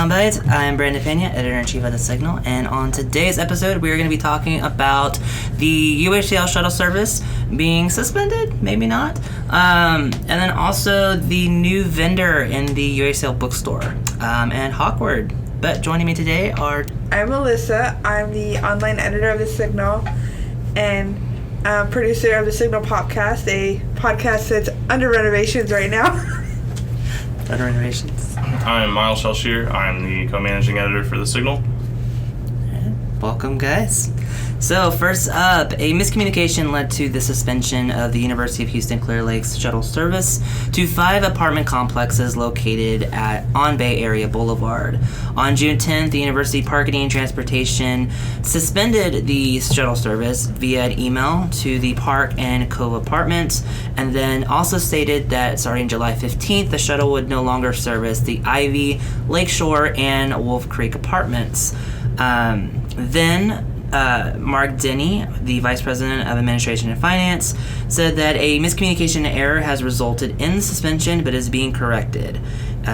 Soundbytes. I'm Brandon Peña, Editor-in-Chief of The Signal, and on today's episode, we are going to be talking about the UHCL Shuttle service being suspended, maybe not, and then also the new vendor in the UHCL bookstore, and Hawkward. But joining me today are... I'm Alyssa. I'm the online editor of The Signal and producer of The Signal podcast, a podcast that's under renovations right now. Under renovations. I'm Miles Shellshear. I'm the co-managing editor for The Signal. Welcome, guys. So, first up, a miscommunication led to the suspension of the University of Houston Clear Lake's shuttle service to 5 apartment complexes located on Bay Area Boulevard. On June 10th, the University Parking and Transportation suspended the shuttle service via email to the Park and Cove apartments, and then also stated that starting July 15th, the shuttle would no longer service the Ivy, Lakeshore, and Wolf Creek apartments. Then Mark Denny, the Vice President of Administration and Finance, said that a miscommunication error has resulted in the suspension but is being corrected.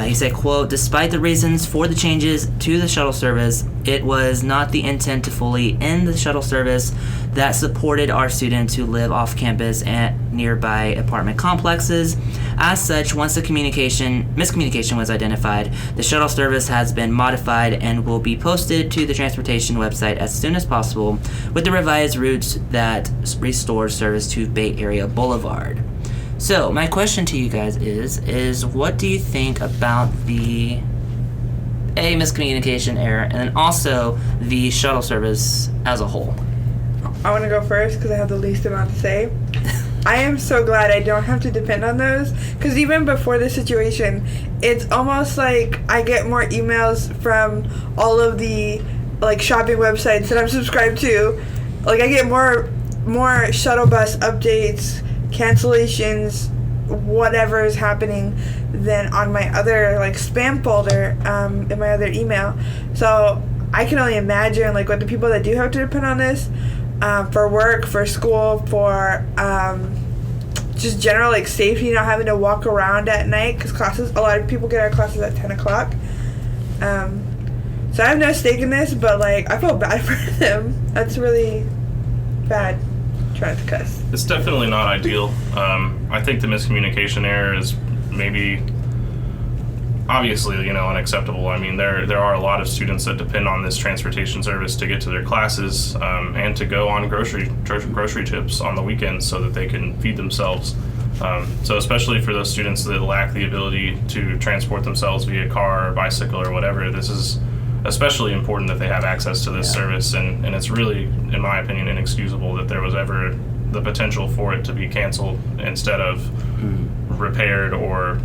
He said, quote, "Despite the reasons for the changes to the shuttle service, it was not the intent to fully end the shuttle service that supported our students who live off campus at nearby apartment complexes. As such, once the miscommunication was identified, the shuttle service has been modified and will be posted to the transportation website as soon as possible with the revised routes that restore service to Bay Area Boulevard." So, my question to you guys is what do you think about the miscommunication error and then also the shuttle service as a whole? I want to go first because I have the least amount to say. I am so glad I don't have to depend on those, because even before this situation, it's almost like I get more emails from all of the shopping websites that I'm subscribed to. I get more shuttle bus updates, cancellations, whatever is happening than on my other spam folder in my other email. So I can only imagine what the people that do have to depend on this for work, for school, for just general safety, not having to walk around at night because a lot of people get out of classes at 10 o'clock. So I have no stake in this, but I feel bad for them. That's really bad. Trying to cuss. It's definitely not ideal. I think the miscommunication error is maybe obviously unacceptable. I mean, there are a lot of students that depend on this transportation service to get to their classes and to go on grocery trips on the weekends so that they can feed themselves. So especially for those students that lack the ability to transport themselves via car or bicycle or whatever, this is especially important that they have access to this service, and it's really, in my opinion, inexcusable that there was ever the potential for it to be canceled instead of repaired or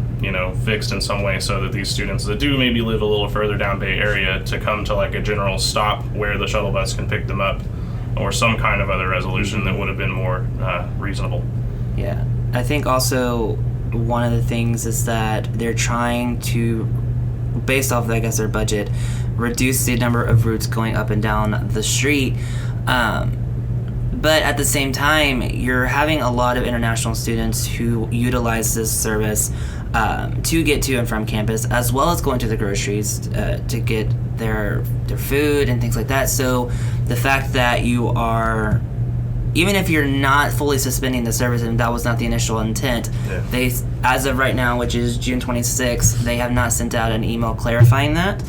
fixed in some way, so that these students that do maybe live a little further down Bay Area to come to a general stop where the shuttle bus can pick them up, or some kind of other resolution that would have been more reasonable. Yeah, I think also one of the things is that they're trying to, based off their budget, reduce the number of routes going up and down the street, but at the same time you're having a lot of international students who utilize this service to get to and from campus, as well as going to the groceries to get their food and things like that. So the fact that you are, even if you're not fully suspending the service, and that was not the initial intent, they, as of right now, which is June 26th, they have not sent out an email clarifying that.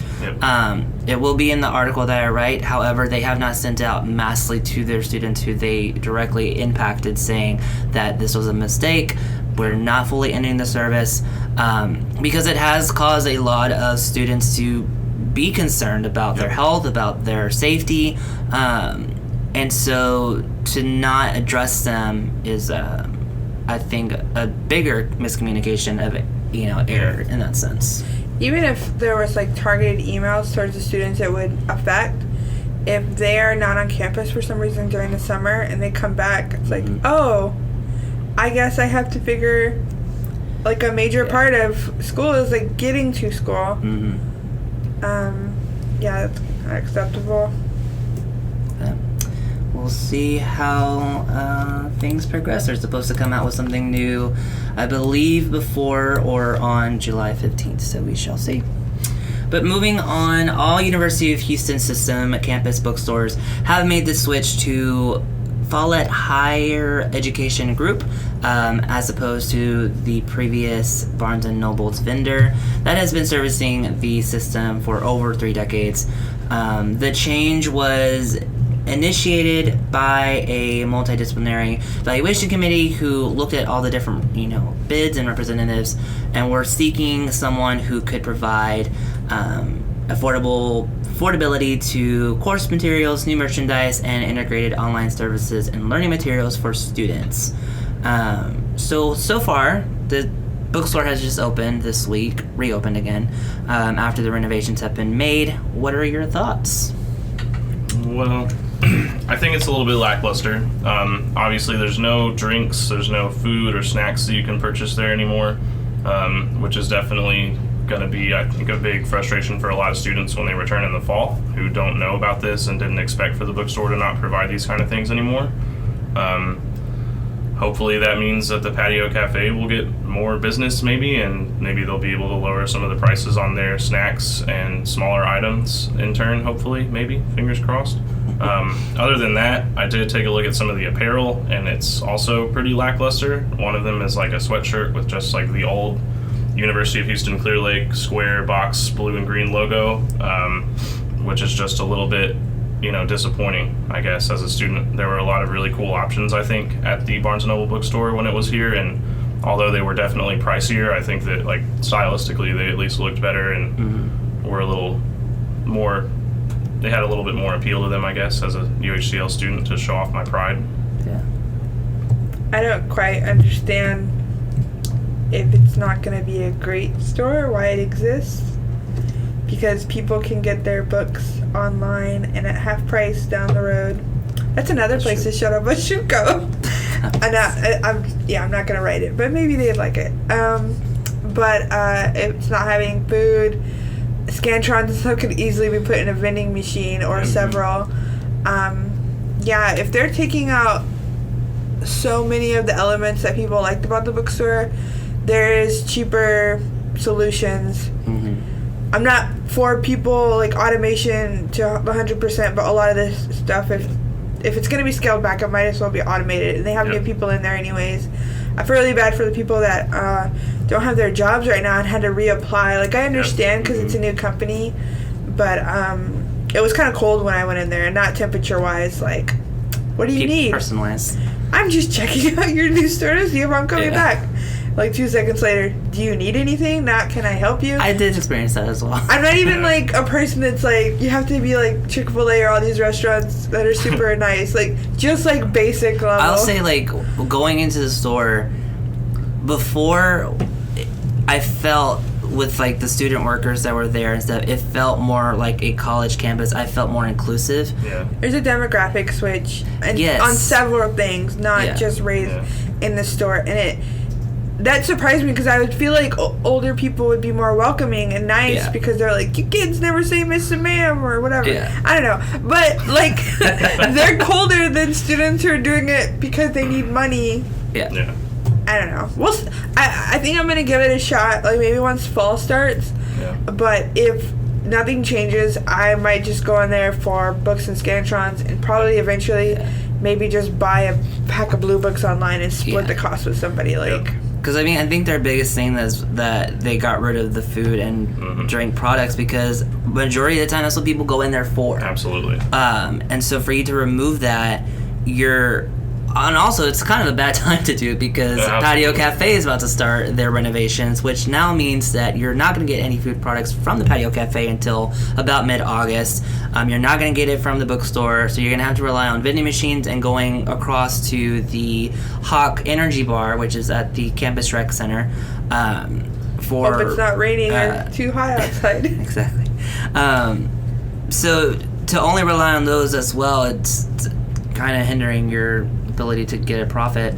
It will be in the article that I write. However, they have not sent out massively to their students who they directly impacted, saying that this was a mistake. We're not fully ending the service, because it has caused a lot of students to be concerned about their health, about their safety, and so to not address them is, I think, a bigger miscommunication of error in that sense. Even if there was targeted emails towards the students it would affect, if they are not on campus for some reason during the summer and they come back, it's oh, I guess I have to figure a major part of school is getting to school. Yeah, that's unacceptable. We'll see how things progress. They're supposed to come out with something new, I believe, before or on July 15th, so we shall see. But moving on, all University of Houston system campus bookstores have made the switch to Follett Higher Education Group, as opposed to the previous Barnes & Noble's vendor that has been servicing the system for over 3 decades. The change was initiated by a multidisciplinary evaluation committee who looked at all the different, bids and representatives, and were seeking someone who could provide affordability to course materials, new merchandise, and integrated online services and learning materials for students. So far, the bookstore has just opened this week, reopened again, after the renovations have been made. What are your thoughts? Well, I think it's a little bit lackluster. Obviously, there's no drinks, there's no food or snacks that you can purchase there anymore, which is definitely going to be, I think, a big frustration for a lot of students when they return in the fall who don't know about this and didn't expect for the bookstore to not provide these kind of things anymore. Hopefully that means that the patio cafe will get more business maybe, and maybe they'll be able to lower some of the prices on their snacks and smaller items in turn, hopefully, maybe, fingers crossed. Other than that, I did take a look at some of the apparel, and it's also pretty lackluster. One of them is like a sweatshirt with just like the old University of Houston Clear Lake square box blue and green logo, which is just a little bit disappointing, I guess, as a student. There were a lot of really cool options, I think, at the Barnes & Noble bookstore when it was here, and although they were definitely pricier, I think that, like, stylistically they at least looked better and were a little more, they had a little bit more appeal to them, I guess, as a UHCL student, to show off my pride. Yeah. I don't quite understand if it's not going to be a great store, why it exists. Because people can get their books online and at half price down the road. That's another place the shuttle bus should go. I'm not gonna write it, but maybe they'd like it. But it's not having food. Scantrons and stuff could easily be put in a vending machine or several. If they're taking out so many of the elements that people liked about the bookstore, there is cheaper solutions. I'm not for people like automation to 100%, but a lot of this stuff, if it's going to be scaled back, it might as well be automated. And they have new people in there anyways. I feel really bad for the people that don't have their jobs right now and had to reapply. Like, I understand because it's a new company, but it was kind of cold when I went in there, and not temperature-wise. Like, what do you need? Personalized. I'm just checking out your new store to see if I'm coming back. Like 2 seconds later, do you need anything? Not, can I help you? I did experience that as well. I'm not even like a person that's like, you have to be like Chick-fil-A or all these restaurants that are super nice. Like, just like basic level. I'll say, like, going into the store, before, I felt with like the student workers that were there and stuff, it felt more like a college campus. I felt more inclusive. Yeah. There's a demographic switch and on several things, not just raised in the store. And that surprised me because I would feel like older people would be more welcoming and nice because they're like, you kids never say Miss and Ma'am or whatever. I don't know. But, like, they're colder than students who are doing it because they need money. Yeah. I don't know. I think I'm going to give it a shot, like, maybe once fall starts. Yeah. But if nothing changes, I might just go in there for books and Scantrons and probably eventually maybe just buy a pack of blue books online and split the cost with somebody. Like, because, I mean, I think their biggest thing is that they got rid of the food and drink products because majority of the time that's what people go in there for. Absolutely. And so for you to remove that, and also it's kind of a bad time to do it because Patio Cafe is about to start their renovations, which now means that you're not going to get any food products from the Patio Cafe until about mid-August. You're not going to get it from the bookstore, so you're going to have to rely on vending machines and going across to the Hawk Energy Bar, which is at the Campus Rec Center. Hope it's not raining or too hot outside. Exactly. So to only rely on those as well, it's kind of hindering your ability to get a profit.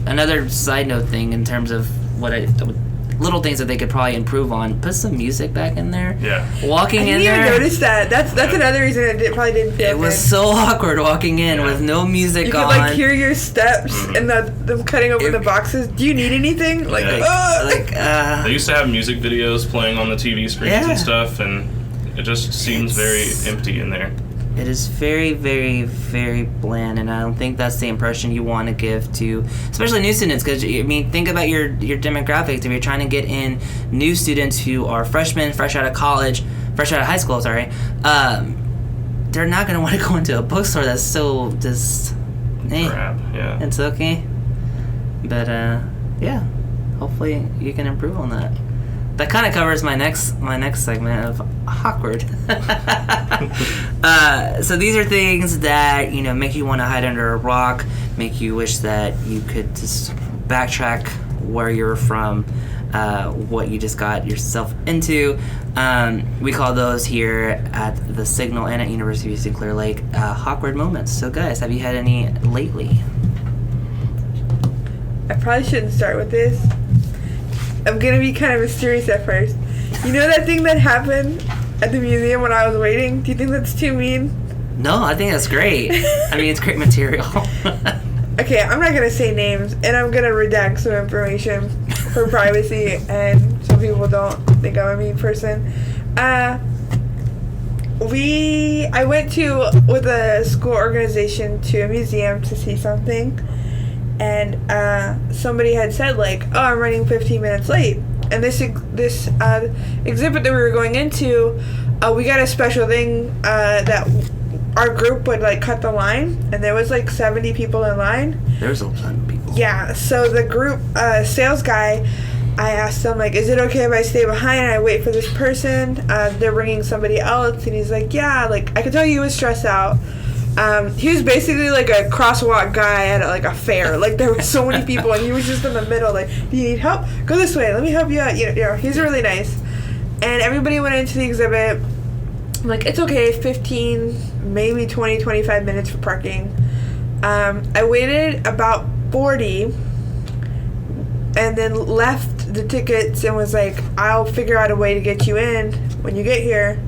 Another side note thing in terms of what I would little things that they could probably improve on. Put some music back in there. Yeah. Walking in there. I didn't even notice that. That's another reason it probably didn't feel It was good. so awkward walking in with no music You on. could like hear your steps and them cutting open the boxes. Do you need anything? Like, they used to have music videos playing on the TV screens and stuff, and it just seems very empty in there. It is very, very, very bland, and I don't think that's the impression you want to give to, especially new students. Because I mean, think about your demographics. If you're trying to get in new students who are freshmen, fresh out of college, fresh out of high school, sorry, they're not going to want to go into a bookstore that's so just crap. Yeah, it's okay, but yeah, hopefully you can improve on that. That kind of covers my next segment of Hawkward. So these are things that, you know, make you want to hide under a rock, make you wish that you could just backtrack where you're from, what you just got yourself into. We call those here at the Signal and at University of Houston Clear Lake Hawkward moments. So guys, have you had any lately? I probably shouldn't start with this. I'm gonna be kind of mysterious at first. You know that thing that happened at the museum when I was waiting? Do you think that's too mean? No, I think that's great. I mean, it's great material. Okay, I'm not gonna say names, and I'm gonna redact some information for privacy, and so people don't think I'm a mean person. I went with a school organization to a museum to see something. And somebody had said, like, oh, I'm running 15 minutes late. And this exhibit that we were going into, we got a special thing that our group would, like, cut the line. And there was, like, 70 people in line. There's a ton of people. Yeah, so the group sales guy, I asked him, like, is it okay if I stay behind and I wait for this person? They're bringing somebody else. And he's like, yeah, like, I could tell he was stressed out. He was basically like a crosswalk guy at like a fair. Like there were so many people, and he was just in the middle. Like, do you need help? Go this way. Let me help you out. You know, he's really nice. And everybody went into the exhibit. I'm like, it's okay. 15, maybe 20, 25 minutes for parking. I waited about 40, and then left the tickets and was like, I'll figure out a way to get you in when you get here.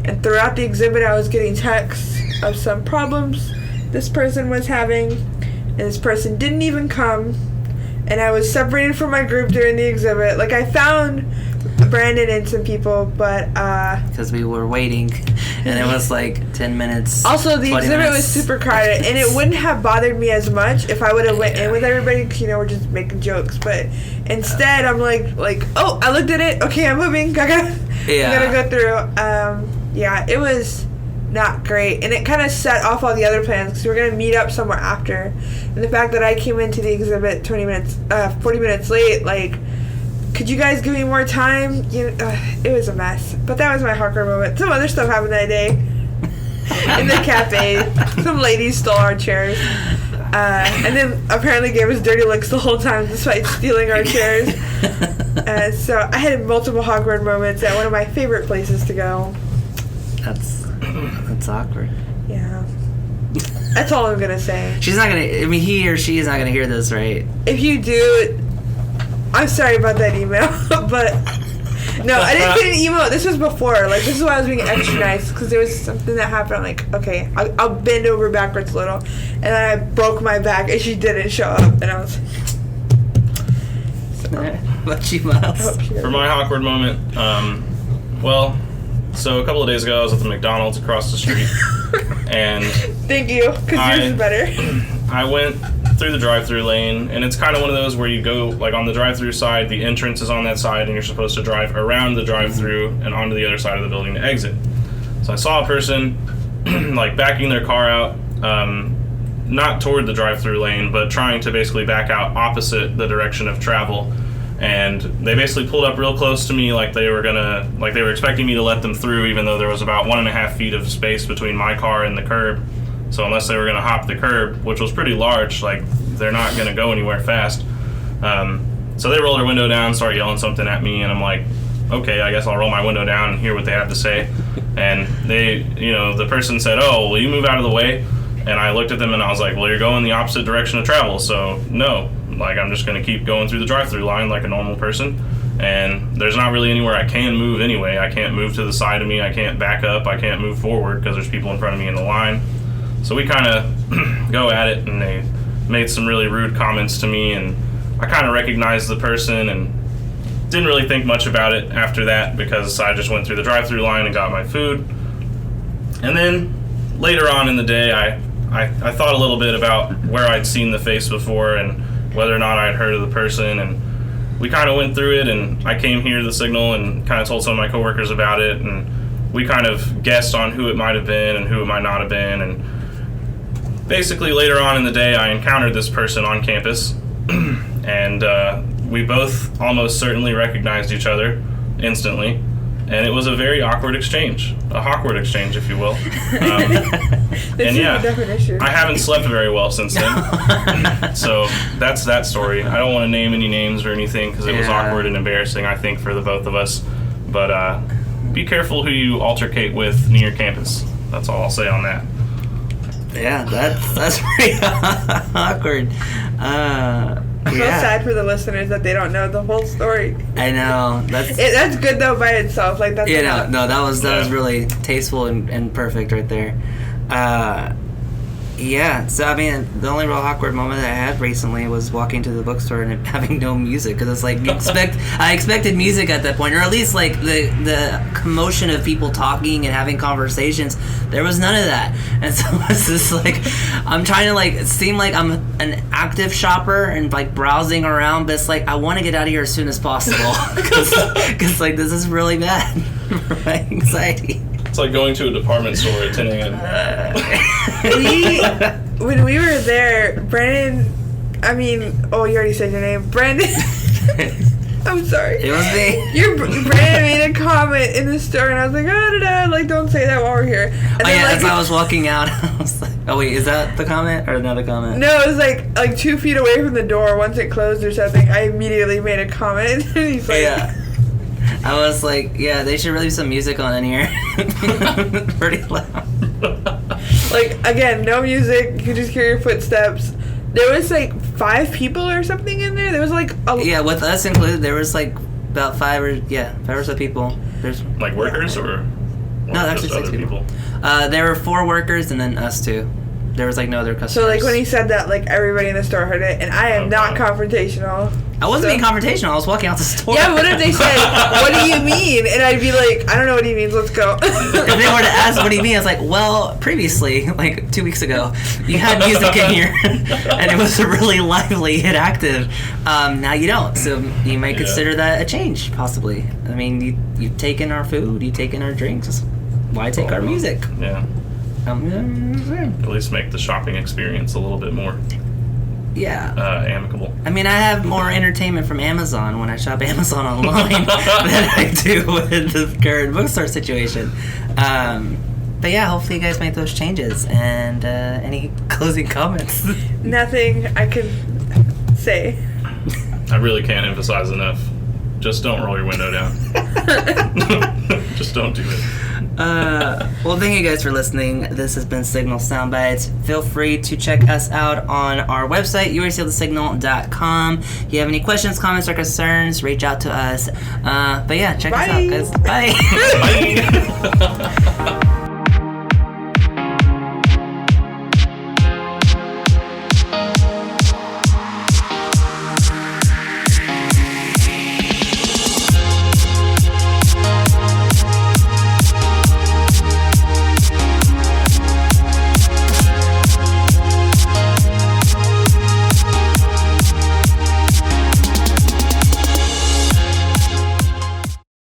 And throughout the exhibit, I was getting texts of some problems this person was having, and this person didn't even come, and I was separated from my group during the exhibit. Like, I found Brandon and some people, but because we were waiting, and it was like 10 minutes. Also, the exhibit was super crowded, and it wouldn't have bothered me as much if I would have went in with everybody, because, you know, we're just making jokes, but instead, I'm like, oh, I looked at it, okay, I'm moving, I gotta go through. Yeah, it was not great, and it kind of set off all the other plans because we were gonna meet up somewhere after. And the fact that I came into the exhibit 40 minutes late, like, could you guys give me more time? It was a mess. But that was my Hawkward moment. Some other stuff happened that day in the cafe. Some ladies stole our chairs, and then apparently gave us dirty looks the whole time despite stealing our chairs. So I had multiple Hawkward moments at one of my favorite places to go. That's awkward. Yeah. That's all I'm gonna say. She's not gonna. I mean, he or she is not gonna hear this, right? If you do, I'm sorry about that email, but no, I didn't get an email. This was before. Like, this is why I was being extra nice, because there was something that happened. I'm like, okay, I'll bend over backwards a little, and then I broke my back, and she didn't show up, and I was. What you, Miles? For my Hawkward moment, so a couple of days ago, I was at the McDonald's across the street, and thank you, because yours is better. I went through the drive-through lane, and it's kind of one of those where you go, like, on the drive-through side, the entrance is on that side, and you're supposed to drive around the drive-through and onto the other side of the building to exit. So I saw a person, like, backing their car out, not toward the drive-through lane, but trying to basically back out opposite the direction of travel. And they basically pulled up real close to me, like they were expecting me to let them through, even though there was about 1.5 feet of space between my car and the curb. So unless they were gonna hop the curb, which was pretty large, like, they're not gonna go anywhere fast. So they roll their window down, start yelling something at me, and I'm like, okay, I guess I'll roll my window down and hear what they have to say. And they, the person said, oh, will you move out of the way? And I looked at them and I was like, well, you're going the opposite direction of travel, so no. Like, I'm just going to keep going through the drive-through line like a normal person. and there's not really anywhere I can move anyway. I can't move to the side of me, I can't back up, I can't move forward because there's people in front of me in the line. So we kind of go at it, and they made some really rude comments to me, and I kind of recognized the person and didn't really think much about it after that because I just went through the drive-through line and got my food. And then later on in the day, I thought a little bit about where I'd seen the face before and whether or not I'd heard of the person, and we kind of went through it, and I came here to the Signal and kind of told some of my coworkers about it, and we kind of guessed on who it might have been and who it might not have been. And basically later on in the day, I encountered this person on campus, and we both almost certainly recognized each other instantly, and it was a very awkward exchange, a Hawkward exchange, if you will. And yeah, I haven't slept very well since then. So that's that story. I don't want to name any names or anything because it was awkward and embarrassing, I think, for the both of us. But be careful who you altercate with near campus. That's all I'll say on that. Yeah, that's pretty awkward. I feel sad for the listeners that they don't know the whole story. I know. That's good though by itself. Like that's that was really tasteful and perfect right there. So I mean, the only real awkward moment that I had recently was walking to the bookstore and having no music, because it's like I expected music at that point, or at least like the commotion of people talking and having conversations. There was none of that, and so it's just like I'm trying to like seem like I'm an active shopper and like browsing around, but it's like I want to get out of here as soon as possible because like this is really bad for my anxiety. It's like going to a department store at 10 a.m. When we were there, Brandon, you already said your name. Brandon. I'm sorry. It was me. Brandon made a comment in the store, and I was like, don't say that while we're here. And as I was walking out, I was like, oh wait, is that the comment or another comment? No, it was like 2 feet away from the door. Once it closed or something, I immediately made a comment, and he's like... Yeah. I was like, they should release some music on in here. Pretty loud. Like, again, no music. You can just hear your footsteps. There was like 5 people or something in there. There was like with us included, there was like about 5 or so people. There's like workers or no, actually 6 people. There were 4 workers and then us 2. There was like no other customers. So like when he said that, like everybody in the store heard it, and I am not confrontational. I wasn't being confrontational. I was walking out the store. Yeah, what if they said, "What do you mean?" And I'd be like, "I don't know what he means. Let's go." If they were to ask, "What do you mean?" I was like, "Well, previously, like 2 weeks ago, you had music in here, and it was really lively and active. Now you don't. So you might consider that a change, possibly. I mean, you've taken our food, you've taken our drinks. Why take our music?" Yeah. At least make the shopping experience a little bit more amicable. I mean, I have more entertainment from Amazon when I shop Amazon online than I do with the current bookstore situation. But yeah, hopefully you guys make those changes. And any closing comments? Nothing I can say. I really can't emphasize enough. Just don't roll your window down. Just don't do it. Well, thank you guys for listening. This has been Signal Soundbytes. Feel free to check us out on our website, UHCLSignal.com. If you have any questions, comments, or concerns, reach out to us. But yeah, check us out, guys. Bye. Bye.